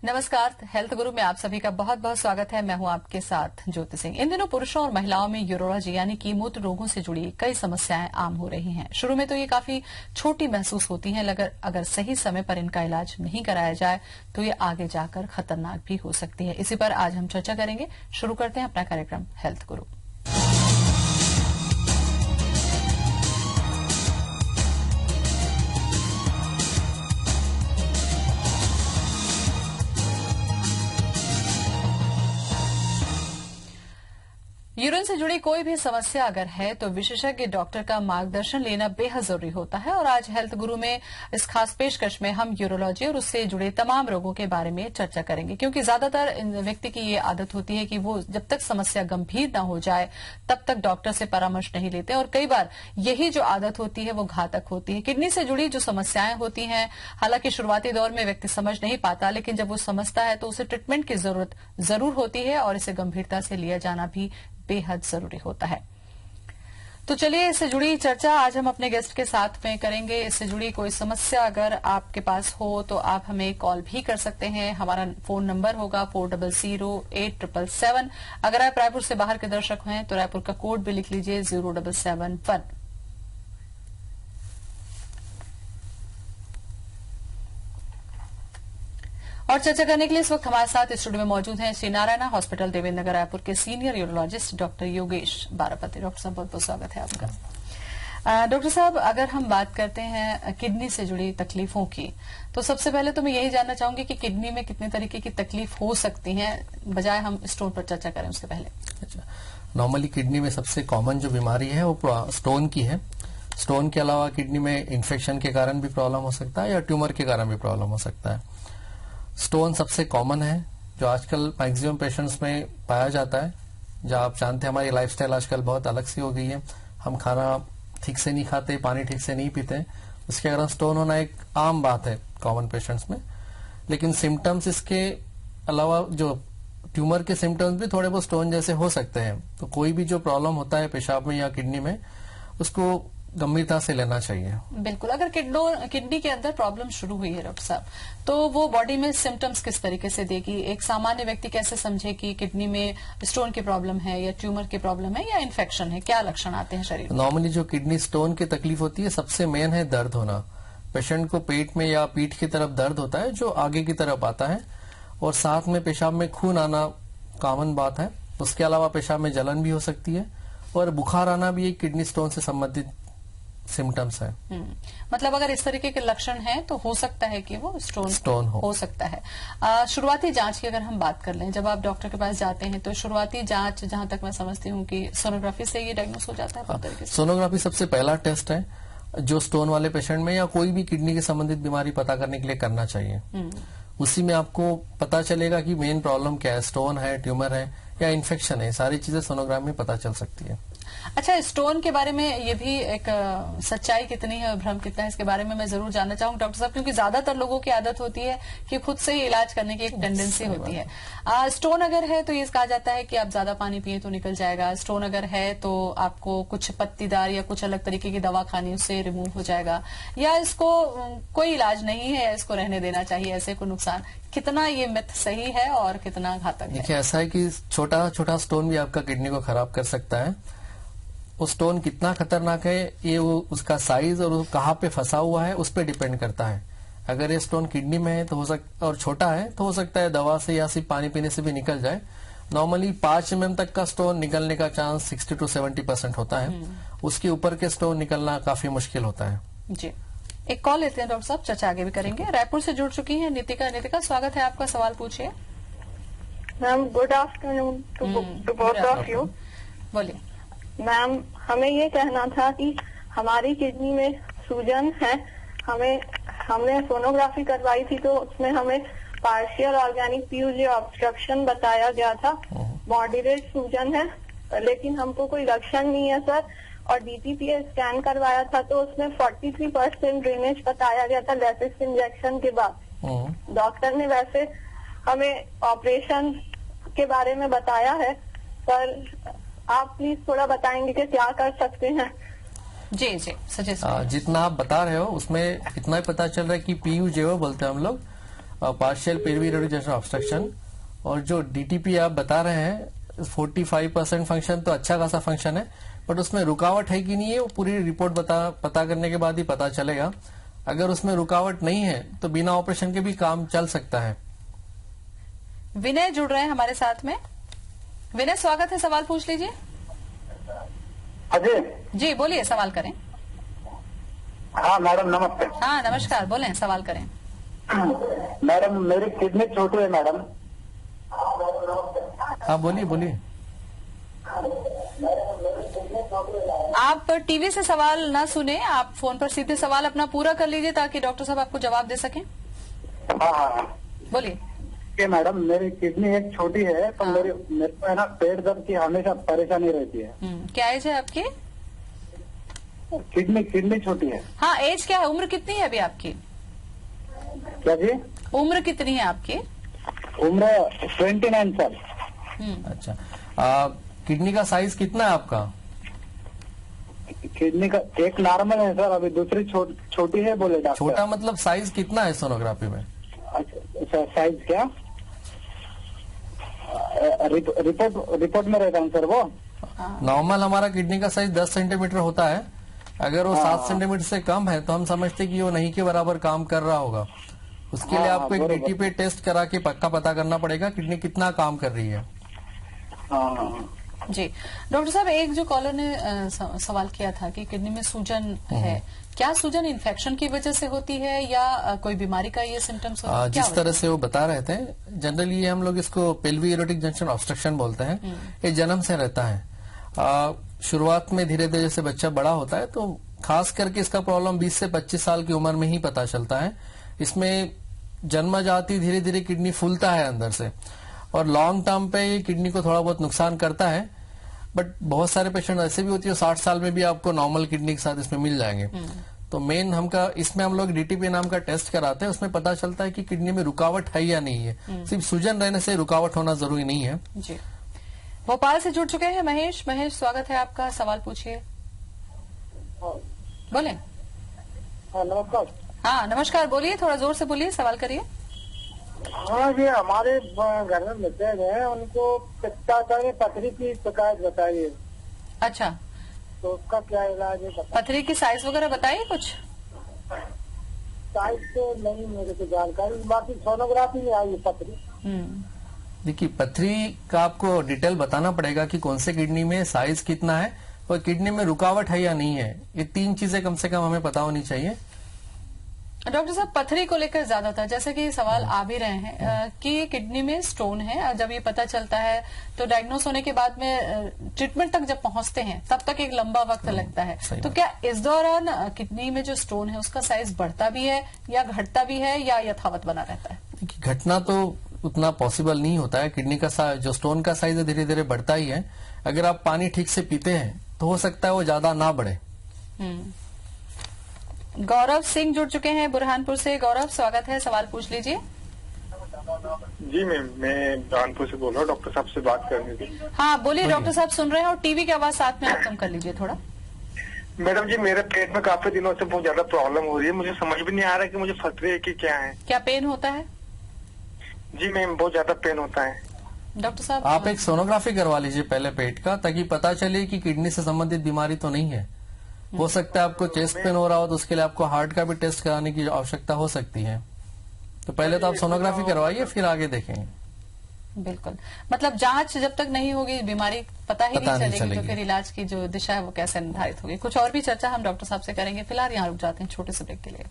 नमस्कार, हेल्थ गुरु में आप सभी का बहुत बहुत स्वागत है। मैं हूं आपके साथ ज्योति सिंह। इन दिनों पुरुषों और महिलाओं में यूरोलॉजी यानी कि मूत्र रोगों से जुड़ी कई समस्याएं आम हो रही हैं। शुरू में तो ये काफी छोटी महसूस होती हैं, लेकिन अगर सही समय पर इनका इलाज नहीं कराया जाए तो ये आगे जाकर खतरनाक भी हो सकती है। इसी पर आज हम चर्चा करेंगे। शुरू करते हैं अपना कार्यक्रम हेल्थ गुरु। यूरिन से जुड़ी कोई भी समस्या अगर है तो विशेषज्ञ डॉक्टर का मार्गदर्शन लेना बेहद जरूरी होता है। और आज हेल्थ गुरु में इस खास पेशकश में हम यूरोलॉजी और उससे जुड़े तमाम रोगों के बारे में चर्चा करेंगे, क्योंकि ज्यादातर व्यक्ति की ये आदत होती है कि वो जब तक समस्या गंभीर न हो जाए तब तक डॉक्टर से परामर्श नहीं लेते। और कई बार यही जो आदत होती है वो घातक होती है। किडनी से जुड़ी जो समस्याएं होती हैं, हालांकि शुरुआती दौर में व्यक्ति समझ नहीं पाता, लेकिन जब वो समझता है तो उसे ट्रीटमेंट की जरूरत जरूर होती है और इसे गंभीरता से लिया जाना भी बेहद जरूरी होता है। तो चलिए, इससे जुड़ी चर्चा आज हम अपने गेस्ट के साथ में करेंगे। इससे जुड़ी कोई समस्या अगर आपके पास हो तो आप हमें कॉल भी कर सकते हैं। हमारा फोन नंबर होगा 40087777। अगर आप रायपुर से बाहर के दर्शक हैं तो रायपुर का कोड भी लिख लीजिए 0771। और चर्चा करने के लिए इस वक्त हमारे साथ स्टूडियो में मौजूद हैं श्री नारायणा हॉस्पिटल देवेंद्र नगर रायपुर के senior urologist doctor Yogesh Barapati. Doctor साहब, बहुत बहुत स्वागत है आपका। डॉक्टर साहब, अगर हम बात करते हैं किडनी से जुड़ी तकलीफों की, तो सबसे पहले तो मैं यही जानना चाहूंगी कि किडनी में कितने तरीके की तकलीफ हो सकती है, बजाय हम स्टोन पर चर्चा करें उसके पहले। अच्छा, नॉर्मली किडनी में सबसे कॉमन जो बीमारी है वो स्टोन की है। स्टोन के अलावा किडनी में इन्फेक्शन के कारण भी प्रॉब्लम हो सकता है या ट्यूमर के कारण भी प्रॉब्लम हो सकता है। स्टोन सबसे कॉमन है जो आजकल मैक्सिमम पेशेंट्स में पाया जाता है। जो आप जानते हैं, हमारी लाइफस्टाइल आजकल बहुत अलग सी हो गई है। हम खाना ठीक से नहीं खाते, पानी ठीक से नहीं पीते, उसके कारण स्टोन होना एक आम बात है कॉमन पेशेंट्स में। लेकिन सिम्टम्स इसके अलावा जो ट्यूमर के सिम्टम्स भी थोड़े बहुत स्टोन जैसे हो सकते हैं। तो कोई भी जो प्रॉब्लम होता है पेशाब में या किडनी में, उसको गंभीरता से लेना चाहिए। बिल्कुल। अगर किडनी के अंदर प्रॉब्लम शुरू हुई है डॉक्टर साहब, तो वो बॉडी में सिम्टम्स किस तरीके से देगी? एक सामान्य व्यक्ति कैसे समझे कि किडनी में स्टोन की प्रॉब्लम है या ट्यूमर की प्रॉब्लम है या इन्फेक्शन है? क्या लक्षण आते हैं शरीर में? नॉर्मली जो किडनी स्टोन की तकलीफ होती है, सबसे मेन है दर्द होना। पेशेंट को पेट में या पीठ की तरफ दर्द होता है जो आगे की तरफ आता है, और साथ में पेशाब में खून आना कॉमन बात है। उसके अलावा पेशाब में जलन भी हो सकती है और बुखार आना भी एक किडनी स्टोन से संबंधित सिम्टम्स है। मतलब अगर इस तरीके के लक्षण हैं तो हो सकता है कि वो स्टोन हो सकता है। शुरुआती जांच की अगर हम बात कर लें, जब आप डॉक्टर के पास जाते हैं तो शुरुआती जांच, जहां तक मैं समझती हूँ कि सोनोग्राफी से ये डायग्नोस हो जाता है। तरीके से सोनोग्राफी सबसे पहला टेस्ट है जो स्टोन वाले पेशेंट में या कोई भी किडनी के संबंधित बीमारी पता करने के लिए करना चाहिए। उसी में आपको पता चलेगा कि मेन प्रॉब्लम क्या है, स्टोन है, ट्यूमर है या इन्फेक्शन है। सारी चीजें सोनोग्राफी में पता चल सकती है। अच्छा, स्टोन के बारे में ये भी एक सच्चाई कितनी है और भ्रम कितना है, इसके बारे में मैं जरूर जानना चाहूंगी डॉक्टर साहब, क्योंकि ज्यादातर लोगों की आदत होती है कि खुद से ही इलाज करने की एक टेंडेंसी होती है। स्टोन अगर है तो ये कहा जाता है कि आप ज्यादा पानी पिए तो निकल जाएगा। स्टोन अगर है तो आपको कुछ पत्तीदार या कुछ अलग तरीके की दवा खानी, उससे रिमूव हो जाएगा, या इसको कोई इलाज नहीं है या इसको रहने देना चाहिए, ऐसे को नुकसान। कितना ये मिथ सही है और कितना घातक है? देखिए, ऐसा है कि छोटा छोटा स्टोन भी आपका किडनी को खराब कर सकता है। वो स्टोन कितना खतरनाक है, ये वो उसका साइज और कहाँ पे फंसा हुआ है उस पर डिपेंड करता है। अगर ये स्टोन किडनी में है तो हो सकता, और छोटा है तो हो सकता है दवा से या सिर्फ पानी पीने से भी निकल जाए। नॉर्मली 5 mm तक का स्टोन निकलने का चांस 60 to 70% होता है। उसके ऊपर के स्टोन निकलना काफी मुश्किल होता है। जी, एक कॉल लेते हैं डॉक्टर साहब, चर्चा आगे भी करेंगे। रायपुर से जुड़ चुकी है नितिका। नितिका, स्वागत है आपका, सवाल पूछिए। Ma'am, good afternoon to both of you. बोलिए मैम, हमें ये कहना था कि हमारी किडनी में सूजन है। हमने सोनोग्राफी करवाई थी तो उसमें हमें पार्शियल ऑर्गेनिक पीयूजी ऑब्स्ट्रक्शन बताया गया था। मॉडरेट सूजन है, लेकिन हमको कोई लक्षण नहीं है सर। और डीटीपीए स्कैन करवाया था तो उसमें 43% ड्रेनेज बताया गया था लेसिक्स इंजेक्शन के बाद। डॉक्टर ने वैसे हमें ऑपरेशन के बारे में बताया है, पर आप प्लीज थोड़ा बताएंगे कि क्या कर सकते हैं? जी जी, सजेस्ट। जितना आप बता रहे हो उसमें इतना ही पता चल रहा है कि पीयू जो बोलते हैं हम लोग, पार्शियल पेल्विक जंक्शन ऑब्स्ट्रक्शन। और जो डीटीपी आप बता रहे हैं 45% फंक्शन तो अच्छा खासा फंक्शन है, बट उसमें रुकावट है कि नहीं है वो पूरी रिपोर्ट पता करने के बाद ही पता चलेगा। अगर उसमें रुकावट नहीं है तो बिना ऑपरेशन के भी काम चल सकता है। विनय जुड़ रहे हैं हमारे साथ में। विनय स्वागत है, सवाल पूछ लीजिए। अजय जी बोलिए, सवाल करें। हाँ मैडम नमस्ते। हाँ नमस्कार, बोलें, सवाल करें। मैडम मेरी किडनी छोटी है मैडम। हाँ बोलिए बोलिए। आप टीवी से सवाल ना सुने, आप फोन पर सीधे सवाल अपना पूरा कर लीजिए ताकि डॉक्टर साहब आपको जवाब दे सकें। हाँ बोलिए। मैडम मेरी किडनी एक छोटी है तो मेरे को है ना पेट दर्द की हमेशा परेशानी रहती है। क्या एज है आपकी? किडनी छोटी है। हाँ, एज क्या है, उम्र कितनी है अभी आपकी? क्या जी? उम्र कितनी है आपकी? उम्र 29 साल। अच्छा, किडनी का साइज कितना है आपका? किडनी का एक नॉर्मल है सर, अभी दूसरी छोटी है बोले डॉक्टर। छोटा मतलब साइज कितना है सोनोग्राफी में? अच्छा साइज क्या? रिपोर्ट में रहता है सर वो। नॉर्मल हमारा किडनी का साइज 10 सेंटीमीटर होता है। अगर वो 7 सेंटीमीटर से कम है तो हम समझते कि वो नहीं के बराबर काम कर रहा होगा। उसके लिए आपको एक डीटीपी टेस्ट करा के पक्का पता करना पड़ेगा किडनी कितना काम कर रही है। जी डॉक्टर साहब, एक जो कॉलर ने सवाल किया था कि किडनी में सूजन है, क्या सूजन इन्फेक्शन की वजह से होती है या कोई बीमारी का ये सिम्टम्स होता है? जिस तरह से वो बता रहे थे, जनरली हम लोग इसको पेल्विक जंक्शन ऑब्स्ट्रक्शन बोलते हैं। ये जन्म से रहता है। शुरुआत में धीरे धीरे जैसे बच्चा बड़ा होता है तो खास करके इसका प्रॉब्लम 20 से 25 साल की उम्र में ही पता चलता है। इसमें जन्मजाति धीरे धीरे किडनी फूलता है अंदर से और लॉन्ग टर्म पे ये किडनी को थोड़ा बहुत नुकसान करता है। बट बहुत सारे पेशेंट ऐसे भी होती है 60 साल में भी आपको नॉर्मल किडनी के साथ इसमें मिल जाएंगे। तो मेन इसमें हम लोग डीटीपी नाम का टेस्ट कराते हैं, उसमें पता चलता है कि किडनी में रुकावट है या नहीं है। सिर्फ सूजन रहने से रुकावट होना जरूरी नहीं है। जी भोपाल से जुड़ चुके हैं महेश। महेश स्वागत है आपका, सवाल पूछिए। बोले। नमस्कार। हाँ नमस्कार, बोलिए, थोड़ा जोर से बोलिए, सवाल करिए। हाँ जी, हमारे घर में बच्चे हैं, उनको पित्ताशय पथरी की शिकायत बताइए। अच्छा, तो उसका क्या इलाज है? पथरी की साइज वगैरह बताइए कुछ। साइज तो नहीं मेरे को जानकारी, बाकी सोनोग्राफी में आई है पथरी। देखिए, पथरी का आपको डिटेल बताना पड़ेगा कि कौन से किडनी में साइज कितना है और किडनी में रुकावट है या नहीं है। ये 3 चीजें कम से कम हमें पता होनी चाहिए। डॉक्टर साहब, पथरी को लेकर ज्यादा था, जैसे कि सवाल आ भी रहे हैं कि किडनी में स्टोन है। जब ये पता चलता है तो डायग्नोस होने के बाद में ट्रीटमेंट तक जब पहुंचते हैं तब तक एक लंबा वक्त लगता है। तो क्या इस दौरान किडनी में जो स्टोन है उसका साइज बढ़ता भी है या घटता भी है या यथावत बना रहता है? देखिए, घटना तो उतना पॉसिबल नहीं होता है। किडनी का जो स्टोन का साइज है धीरे धीरे बढ़ता ही है। अगर आप पानी ठीक से पीते हैं तो हो सकता है वो ज्यादा ना बढ़े। गौरव सिंह जुड़ चुके हैं बुरहानपुर से। गौरव स्वागत है, सवाल पूछ लीजिए। जी मैम, मैं बुरहानपुर से बोल रहा हूँ, डॉक्टर साहब से बात करनी थी। हाँ बोलिए, डॉक्टर साहब सुन रहे हैं और टीवी की आवाज साथ में आप कम कर लीजिए थोड़ा। मैडम जी, मेरे पेट में काफी दिनों से बहुत ज्यादा प्रॉब्लम हो रही है। मुझे समझ भी नहीं आ रहा कि मुझे पथरी है कि क्या है। क्या पेन होता है? जी मैम, बहुत ज्यादा पेन होता है। डॉक्टर साहब, आप एक सोनोग्राफी करवा लीजिए पहले पेट का, ताकि पता चले कि किडनी से संबंधित बीमारी तो नहीं है। हो सकता है आपको चेस्ट पेन हो रहा हो तो उसके लिए आपको हार्ट का भी टेस्ट कराने की आवश्यकता हो सकती है। तो पहले तो आप सोनोग्राफी करवाइए, फिर आगे देखेंगे। बिल्कुल, मतलब जांच जब तक नहीं होगी बीमारी पता ही नहीं चलेगी तो फिर इलाज की जो दिशा है वो कैसे निर्धारित होगी। कुछ और भी चर्चा हम डॉक्टर साहब से करेंगे। फिलहाल यहाँ रुक जाते हैं छोटे से ब्रेक के लिए।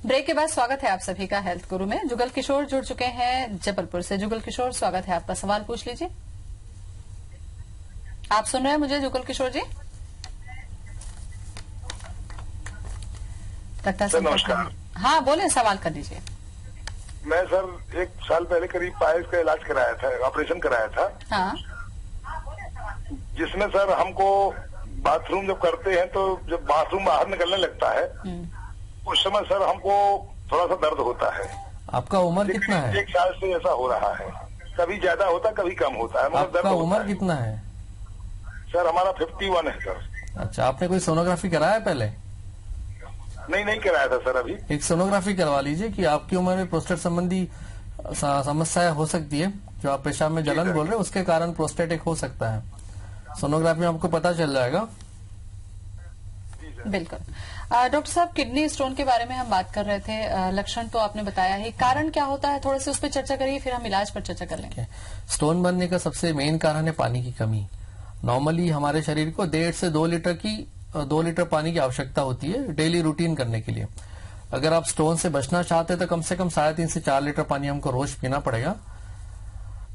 ब्रेक के बाद स्वागत है आप सभी का हेल्थ गुरु में। जुगल किशोर जुड़ चुके हैं जबलपुर से। जुगल किशोर स्वागत है आपका, सवाल पूछ लीजिए। आप सुन रहे हैं मुझे जुगल किशोर जी? नमस्कार। हाँ बोले, सवाल कर लीजिए। मैं सर 1 साल पहले करीब पाइल्स का इलाज कराया था, ऑपरेशन कराया था। हाँ, जिसमें सर हमको बाथरूम जब करते हैं तो जब बाथरूम बाहर निकलने लगता है उस समय सर हमको थोड़ा सा दर्द होता है। आपका उम्र कितना है? 1 साल से ऐसा हो रहा है, कभी ज्यादा होता कभी कम होता है, मगर दर्द आपका होता उम्र है। कितना है? सर हमारा 51 है सर। अच्छा, आपने कोई सोनोग्राफी कराया पहले? नहीं कराया था सर अभी। एक सोनोग्राफी करवा लीजिए कि आपकी उम्र में प्रोस्टेट संबंधी समस्याएं हो सकती है। जो आप पेशाब में जलन बोल रहे हैं उसके कारण प्रोस्टेटिक हो सकता है। सोनोग्राफी में आपको पता चल जाएगा। बिल्कुल। डॉक्टर साहब, किडनी स्टोन के बारे में हम बात कर रहे थे, लक्षण तो आपने बताया है, कारण क्या होता है थोड़ा सा उस पर चर्चा करिए, फिर हम इलाज पर चर्चा कर लेंगे। स्टोन बनने का सबसे मेन कारण है पानी की कमी। नॉर्मली हमारे शरीर को 1.5 से 2 लीटर पानी की आवश्यकता होती है डेली रूटीन करने के लिए। अगर आप स्टोन से बचना चाहते हैं तो कम से कम 3.5 से 4 लीटर पानी हमको रोज पीना पड़ेगा।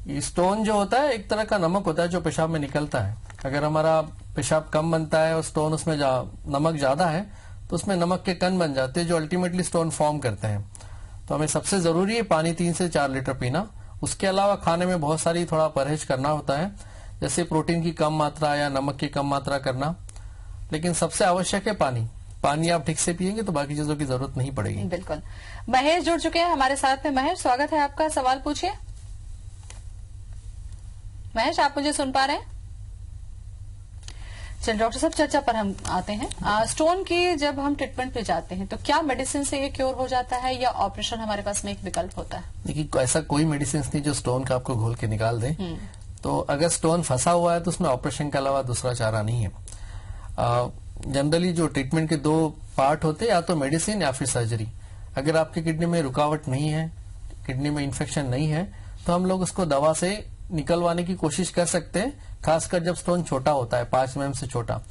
ये स्टोन जो होता है एक तरह का नमक होता है जो पेशाब में निकलता है। अगर हमारा पेशाब कम बनता है और स्टोन उसमें नमक ज्यादा है तो उसमें नमक के कण बन जाते हैं जो अल्टीमेटली स्टोन फॉर्म करते हैं। तो हमें सबसे जरूरी है पानी 3 से 4 लीटर पीना। उसके अलावा खाने में बहुत सारी थोड़ा परहेज करना होता है, जैसे प्रोटीन की कम मात्रा या नमक की कम मात्रा करना। लेकिन सबसे आवश्यक है पानी आप ठीक से पिएंगे तो बाकी चीजों की जरूरत नहीं पड़ेगी। बिल्कुल। महेश जुड़ चुके हैं हमारे साथ में। महेश, स्वागत है आपका, सवाल पूछिए। महेश, आप मुझे सुन पा रहे हैं? चलिए डॉक्टर साहब, चर्चा पर हम आते हैं। स्टोन की जब हम ट्रीटमेंट पे जाते हैं तो क्या मेडिसिन से ये क्योर हो जाता है या ऑपरेशन हमारे पास में एक विकल्प होता है? देखिए, ऐसा कोई मेडिसिन नहीं जो स्टोन का आपको घोल के निकाल दे। तो अगर स्टोन फंसा हुआ है तो उसमें ऑपरेशन के अलावा दूसरा चारा नहीं है। जनरली जो ट्रीटमेंट के 2 पार्ट होते हैं, या तो मेडिसिन या फिर सर्जरी। अगर आपकी किडनी में रुकावट नहीं है, किडनी में इन्फेक्शन नहीं है, तो हम लोग उसको दवा से निकलवाने की कोशिश कर सकते हैं, खासकर जब स्टोन छोटा होता है, 5 mm से छोटा।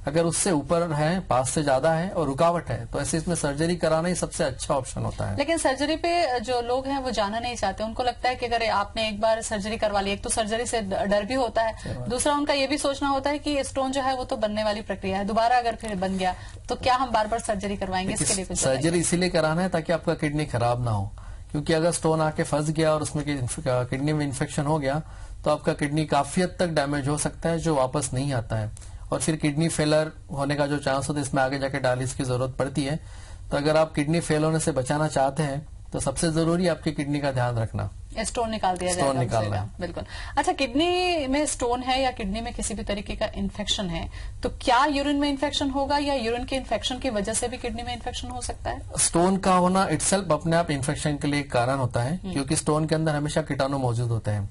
अगर उससे ऊपर है, 5 से ज्यादा है और रुकावट है, तो ऐसे इसमें सर्जरी कराना ही सबसे अच्छा ऑप्शन होता है। लेकिन सर्जरी पे जो लोग हैं वो जाना नहीं चाहते। उनको लगता है कि अगर आपने एक बार सर्जरी करवा ली, एक तो सर्जरी से डर भी होता है, दूसरा उनका ये भी सोचना होता है कि स्टोन जो है वो तो बनने वाली प्रक्रिया है, दोबारा अगर फिर बन गया तो क्या हम बार बार सर्जरी करवाएंगे? इसके लिए कुछ सर्जरी इसीलिए कराना है ताकि आपका किडनी खराब ना हो। क्योंकि अगर स्टोन आके फंस गया और उसमें किडनी में इन्फेक्शन हो गया तो आपका किडनी काफी हद तक डैमेज हो सकता है, जो वापस नहीं आता है, और फिर किडनी फेलर होने का जो चांस होता है, इसमें आगे जाके डायलिसिस की जरूरत पड़ती है। तो अगर आप किडनी फेल होने से बचाना चाहते हैं तो सबसे जरूरी आपकी किडनी का ध्यान रखना, स्टोन निकाल दिया स्टोन निकालना। बिल्कुल। अच्छा, किडनी में स्टोन है या किडनी में किसी भी तरीके का इन्फेक्शन है तो क्या यूरिन में इन्फेक्शन होगा या यूरिन के इन्फेक्शन की वजह से भी किडनी में इन्फेक्शन हो सकता है? स्टोन का होना इटसेल्फ अपने आप इन्फेक्शन के लिए एक कारण होता है, क्योंकि स्टोन के अंदर हमेशा कीटाणु मौजूद होते हैं।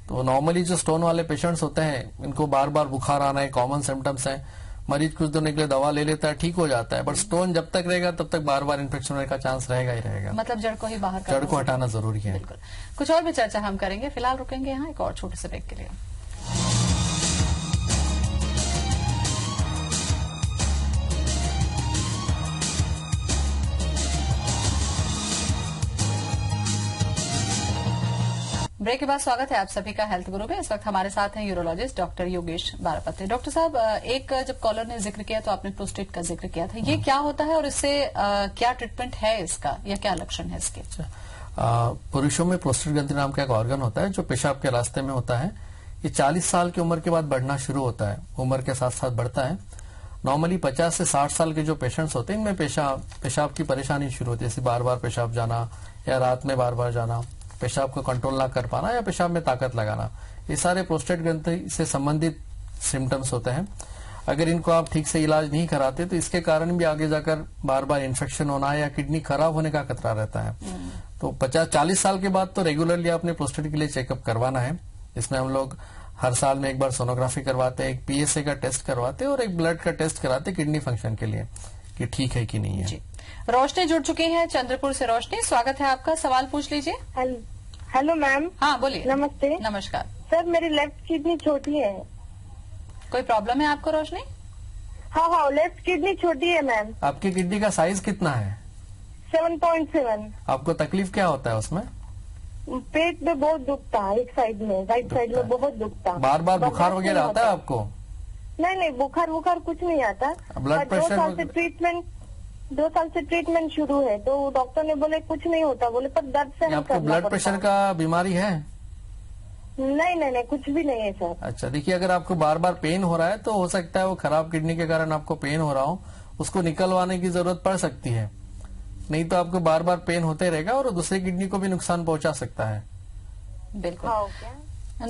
तो नॉर्मली जो स्टोन वाले पेशेंट्स होते हैं, इनको बार बार बुखार आना है, कॉमन सिम्टम्स है, मरीज कुछ दिनों के लिए दवा ले लेता है, ठीक हो जाता है, बट स्टोन जब तक रहेगा तब तक बार बार इन्फेक्शन होने का चांस रहेगा ही रहेगा। मतलब जड़ को ही बाहर जड़ को हटाना जरूरी है। बिल्कुल। कुछ और भी चर्चा हम करेंगे, फिलहाल रुकेंगे यहाँ एक और छोटे से ब्रेक के लिए। ब्रेक के बाद स्वागत है आप सभी का हेल्थ गुरु में। इस वक्त हमारे साथ हैं urologist doctor Yogesh Barapatre. Doctor साहब, एक जब कॉलर ने जिक्र किया तो आपने प्रोस्टेट का जिक्र किया था, ये क्या होता है और इससे क्या ट्रीटमेंट है इसका या क्या लक्षण है इसके? पुरुषों में प्रोस्टेट ग्रंथि नाम का एक ऑर्गन होता है जो पेशाब के रास्ते में होता है। ये 40 साल की उम्र के बाद बढ़ना शुरू होता है, उम्र के साथ साथ बढ़ता है। नॉर्मली 50 से 60 साल के जो पेशेंट्स होते हैं, इनमें पेशाब की परेशानी शुरू होती है, जैसे बार बार पेशाब जाना या रात में बार बार जाना, पेशाब को कंट्रोल ना कर पाना या पेशाब में ताकत लगाना, ये सारे प्रोस्टेट ग्रंथि से संबंधित सिम्टम्स होते हैं। अगर इनको आप ठीक से इलाज नहीं कराते तो इसके कारण भी आगे जाकर बार बार इन्फेक्शन होना या किडनी खराब होने का खतरा रहता है। तो 50-40 साल के बाद तो रेगुलरली आपने प्रोस्टेट के लिए चेकअप करवाना है। इसमें हम लोग हर साल में एक बार सोनोग्राफी करवाते हैं, एक PSA का टेस्ट करवाते हैं और एक ब्लड का टेस्ट कराते हैं किडनी फंक्शन के लिए कि ठीक है कि नहीं है। रोशनी जुड़ चुकी है चंद्रपुर से। रोशनी, स्वागत है आपका, सवाल पूछ लीजिए। Hello ma'am. हाँ बोलिए। नमस्ते। नमस्कार सर, मेरी लेफ्ट किडनी छोटी है। कोई प्रॉब्लम है आपको रोशनी? हाँ, लेफ्ट किडनी छोटी है मैम। आपकी किडनी का साइज कितना है? 7.7। आपको तकलीफ क्या होता है उसमें? पेट में बहुत दुखता है, एक साइड में, राइट साइड में बहुत दुखता। बार बार बुखार वगैरह आता है आपको? नहीं, बुखार कुछ नहीं आता। Blood pressure? 2 साल से ट्रीटमेंट शुरू है तो डॉक्टर ने बोले कुछ नहीं होता, बोले पर दर्द से आपको ब्लड प्रेशर का बीमारी है? नहीं, कुछ भी नहीं है सर। अच्छा, देखिए, अगर आपको बार बार पेन हो रहा है तो हो सकता है वो खराब किडनी के कारण आपको पेन हो रहा हो, उसको निकलवाने की जरूरत पड़ सकती है। नहीं तो आपको बार बार पेन होते रहेगा और दूसरी किडनी को भी नुकसान पहुंचा सकता है। बिल्कुल। ओके।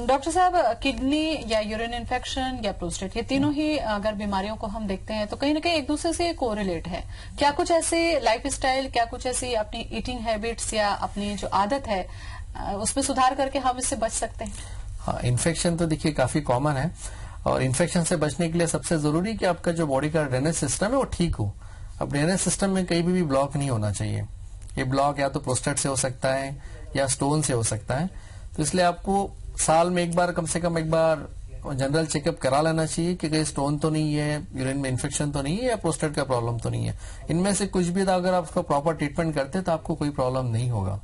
डॉक्टर साहब, किडनी या यूरिन इन्फेक्शन या प्रोस्टेट, ये तीनों ही अगर बीमारियों को हम देखते हैं तो कहीं ना कहीं एक दूसरे से कोरिलेट है। क्या कुछ ऐसे लाइफस्टाइल, क्या कुछ ऐसी अपनी ईटिंग हैबिट्स या अपनी जो आदत है उसमें सुधार करके हम इससे बच सकते हैं? हाँ, इन्फेक्शन तो देखिए काफी कॉमन है और इन्फेक्शन से बचने के लिए सबसे जरूरी कि आपका जो बॉडी का ड्रेनेज सिस्टम है वो ठीक हो। अब ड्रेनेज सिस्टम में कहीं भी ब्लॉक नहीं होना चाहिए। ये ब्लॉक या तो प्रोस्टेट से हो सकता है या स्टोन से हो सकता है। तो इसलिए आपको साल में एक बार, कम से कम एक बार जनरल चेकअप करा लेना चाहिए कि कहीं स्टोन तो नहीं है, यूरिन में इन्फेक्शन तो नहीं है या प्रोस्टेट का प्रॉब्लम तो नहीं है। इनमें से कुछ भी था, अगर आप उसका प्रॉपर ट्रीटमेंट करते हैं तो आपको कोई प्रॉब्लम नहीं होगा।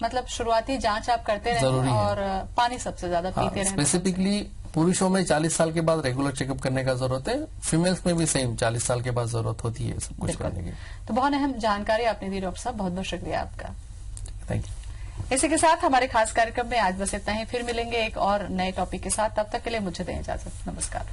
मतलब शुरुआती जांच आप करते रहें और पानी सबसे ज्यादा पीते रहें। स्पेसिफिकली पुरुषों में 40 साल के बाद रेगुलर चेकअप करने का जरूरत है, फीमेल्स में भी सेम 40 साल के बाद जरूरत होती है सब कुछ करने की। तो बहुत अहम जानकारी आपने दी डॉक्टर साहब, बहुत बहुत शुक्रिया आपका। Thank you. इसी के साथ हमारे खास कार्यक्रम में आज बस इतना ही। फिर मिलेंगे एक और नए टॉपिक के साथ। तब तक के लिए मुझे दें इजाजत। नमस्कार।